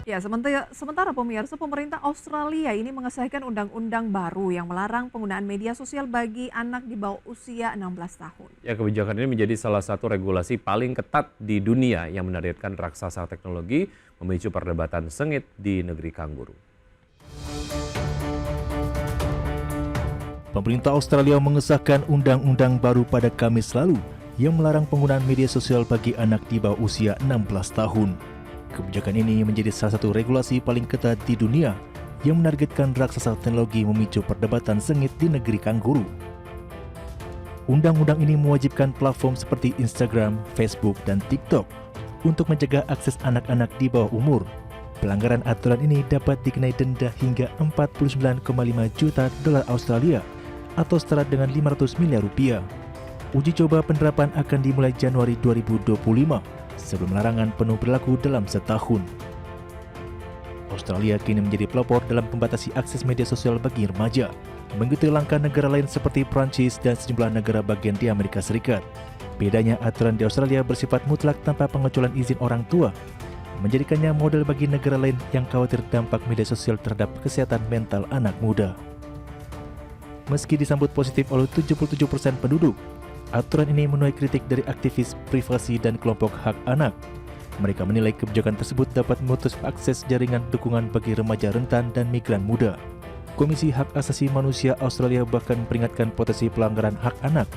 Ya, sementara pemirsa, pemerintah Australia ini mengesahkan undang-undang baru yang melarang penggunaan media sosial bagi anak di bawah usia 16 tahun. Ya, kebijakan ini menjadi salah satu regulasi paling ketat di dunia yang menargetkan raksasa teknologi memicu perdebatan sengit di negeri kanguru. Pemerintah Australia mengesahkan undang-undang baru pada Kamis lalu yang melarang penggunaan media sosial bagi anak di bawah usia 16 tahun. Kebijakan ini menjadi salah satu regulasi paling ketat di dunia yang menargetkan raksasa teknologi memicu perdebatan sengit di negeri kanguru. Undang-undang ini mewajibkan platform seperti Instagram, Facebook, dan TikTok untuk mencegah akses anak-anak di bawah umur. Pelanggaran aturan ini dapat dikenai denda hingga 49,5 juta dolar Australia atau setara dengan 500 miliar rupiah. Uji coba penerapan akan dimulai Januari 2025 sebelum larangan penuh berlaku dalam setahun. Australia kini menjadi pelopor dalam membatasi akses media sosial bagi remaja, mengikuti langkah negara lain seperti Prancis dan sejumlah negara bagian di Amerika Serikat. Bedanya, aturan di Australia bersifat mutlak tanpa pengecualian izin orang tua, menjadikannya model bagi negara lain yang khawatir dampak media sosial terhadap kesehatan mental anak muda. Meski disambut positif oleh 77% penduduk, aturan ini menuai kritik dari aktivis privasi dan kelompok hak anak. Mereka menilai kebijakan tersebut dapat memutus akses jaringan dukungan bagi remaja rentan dan migran muda. Komisi Hak Asasi Manusia Australia bahkan memperingatkan potensi pelanggaran hak anak.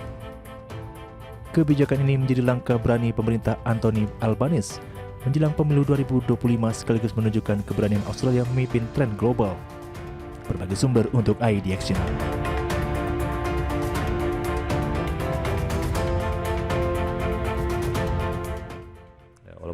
Kebijakan ini menjadi langkah berani pemerintah Anthony Albanese menjelang pemilu 2025 sekaligus menunjukkan keberanian Australia memimpin tren global. Berbagai sumber untuk ID Action.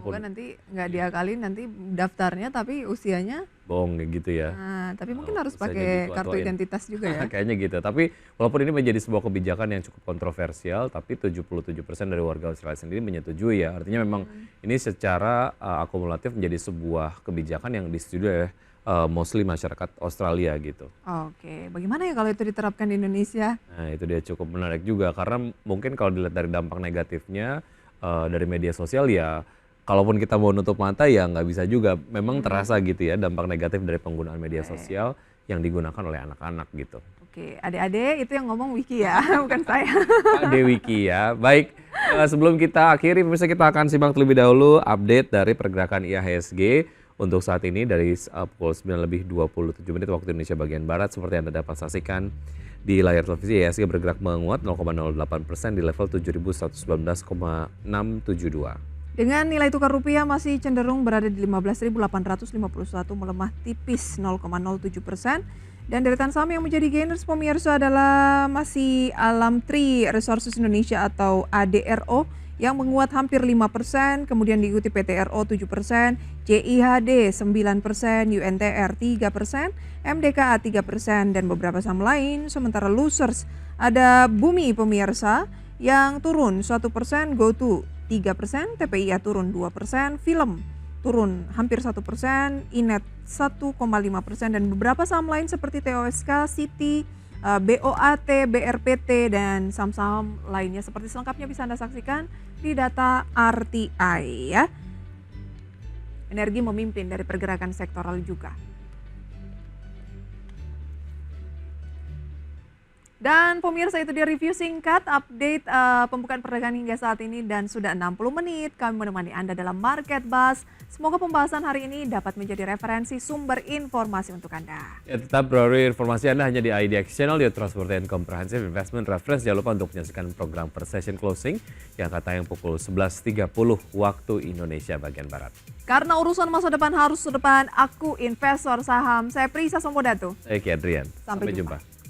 Semoga nanti nggak diakalin nanti daftarnya tapi usianya bohong gitu ya. Nah, tapi mungkin harus Usahanya pakai kartu ditua-tuain. identitas juga ya. Kayaknya gitu. Tapi walaupun ini menjadi sebuah kebijakan yang cukup kontroversial, tapi 77% dari warga Australia sendiri menyetujui ya. Artinya memang ini secara akumulatif menjadi sebuah kebijakan yang disetujui oleh mostly masyarakat Australia gitu. Oke, bagaimana ya kalau itu diterapkan di Indonesia? Nah, itu dia cukup menarik juga karena mungkin kalau dilihat dari dampak negatifnya dari media sosial ya, kalaupun kita mau nutup mata ya nggak bisa juga. Memang terasa gitu ya dampak negatif dari penggunaan media sosial yang digunakan oleh anak-anak gitu. Oke, adik-adik itu yang ngomong Wiki ya, bukan saya. Pak Dewiki ya. Baik, sebelum kita akhiri pemirsa kita akan simak terlebih dahulu update dari pergerakan IHSG untuk saat ini dari pukul 9:27 waktu Indonesia bagian Barat. Seperti Anda dapat saksikan di layar televisi, IHSG bergerak menguat 0,08% di level 7.119,672. Dengan nilai tukar rupiah masih cenderung berada di 15.851, melemah tipis 0,07%. Dan deretan saham yang menjadi gainers pemirsa adalah masih Alam Tri Resources Indonesia atau ADRO yang menguat hampir 5%, kemudian diikuti PTRO 7%, JIHD 9%, UNTR 3%, MDKA 3%, dan beberapa saham lain. Sementara losers ada Bumi pemirsa yang turun 1%, GoTo 3%, TPIA turun 2%, Film turun hampir 1%, Inet 1,5%, dan beberapa saham lain seperti TOSK, Citi, BOAT, BRPT, dan saham-saham lainnya seperti selengkapnya bisa Anda saksikan di data RTI ya. Energi memimpin dari pergerakan sektoral juga. Dan pemirsa, itu dia review singkat update pembukaan perdagangan hingga saat ini dan sudah 60 menit kami menemani Anda dalam Market Buzz. Semoga pembahasan hari ini dapat menjadi referensi sumber informasi untuk Anda. Ya, tetap beralih informasi Anda hanya di IDX Channel, di Trustworthy and Comprehensive Investment Reference. Jangan lupa untuk menyaksikan program per session closing yang akan tayang pukul 11.30 waktu Indonesia bagian Barat. Karena urusan masa depan harus ke depan, aku investor saham. Saya Prisa Somodatu. Saya Ki Adrian. Sampai jumpa. Jumpa.